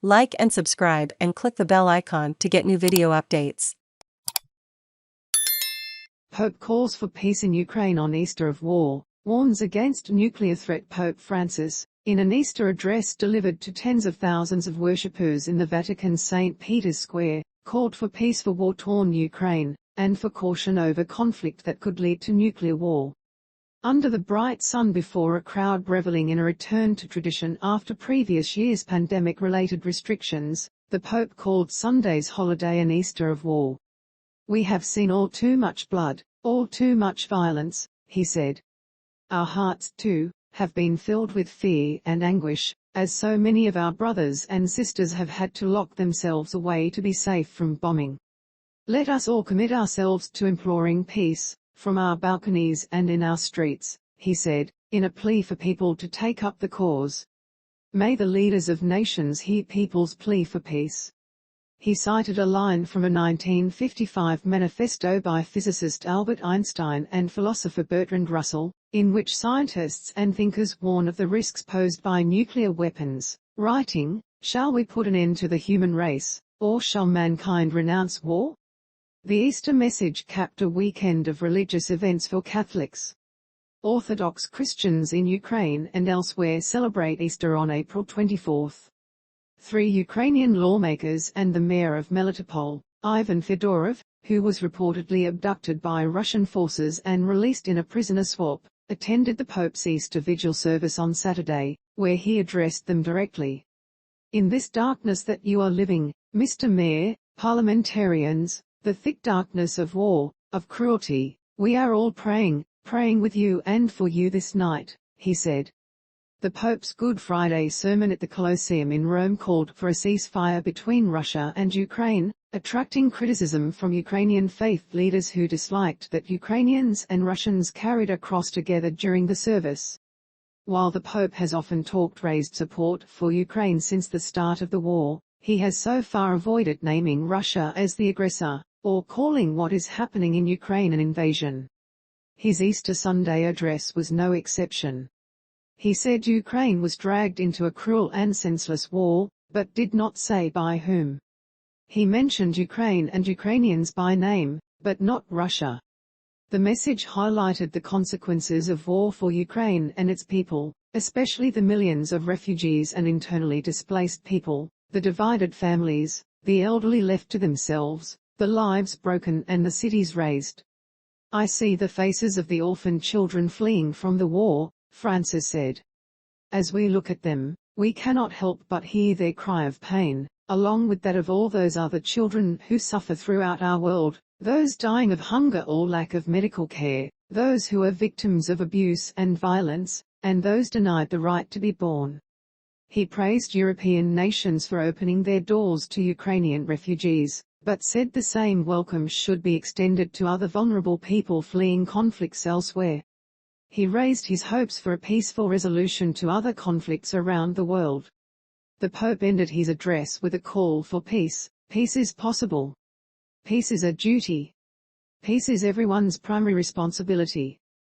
Like and subscribe and click the bell icon to get new video updates. Pope calls for peace in Ukraine on Easter of war, warns against nuclear threat. Pope Francis, in an Easter address delivered to tens of thousands of worshippers in the Vatican's St. Peter's Square, called for peace for war-torn Ukraine, and for caution over conflict that could lead to nuclear war. Under the bright sun before a crowd reveling in a return to tradition after previous year's pandemic-related restrictions, the Pope called Sunday's holiday an Easter of war. "We have seen all too much blood, all too much violence," he said. "Our hearts, too, have been filled with fear and anguish, as so many of our brothers and sisters have had to lock themselves away to be safe from bombing. Let us all commit ourselves to imploring peace, from our balconies and in our streets," he said, in a plea for people to take up the cause. May the leaders of nations hear people's plea for peace. He cited a line from a 1955 manifesto by physicist Albert Einstein and philosopher Bertrand Russell, in which scientists and thinkers warn of the risks posed by nuclear weapons, writing, "Shall we put an end to the human race, or shall mankind renounce war?" The Easter message capped a weekend of religious events for Catholics. Orthodox Christians in Ukraine and elsewhere celebrate Easter on April 24. 3 Ukrainian lawmakers and the mayor of Melitopol, Ivan Fedorov, who was reportedly abducted by Russian forces and released in a prisoner swap, attended the Pope's Easter vigil service on Saturday, where he addressed them directly. "In this darkness that you are living, Mr. Mayor, parliamentarians, the thick darkness of war, of cruelty, we are all praying with you and for you this night," he said. The Pope's Good Friday sermon at the Colosseum in Rome called for a ceasefire between Russia and Ukraine, attracting criticism from Ukrainian faith leaders who disliked that Ukrainians and Russians carried a cross together during the service. While the Pope has often talked raised support for Ukraine since the start of the war, he has so far avoided naming Russia as the aggressor, or calling what is happening in Ukraine an invasion. His Easter Sunday address was no exception. He said Ukraine was dragged into a cruel and senseless war, but did not say by whom. He mentioned Ukraine and Ukrainians by name, but not Russia. The message highlighted the consequences of war for Ukraine and its people, especially the millions of refugees and internally displaced people, the divided families, the elderly left to themselves, the lives broken and the cities razed. "I see the faces of the orphaned children fleeing from the war," Francis said. "As we look at them, we cannot help but hear their cry of pain, along with that of all those other children who suffer throughout our world, those dying of hunger or lack of medical care, those who are victims of abuse and violence, and those denied the right to be born." He praised European nations for opening their doors to Ukrainian refugees, but said the same welcome should be extended to other vulnerable people fleeing conflicts elsewhere. He raised his hopes for a peaceful resolution to other conflicts around the world. The Pope ended his address with a call for peace. "Peace is possible. Peace is a duty. Peace is everyone's primary responsibility."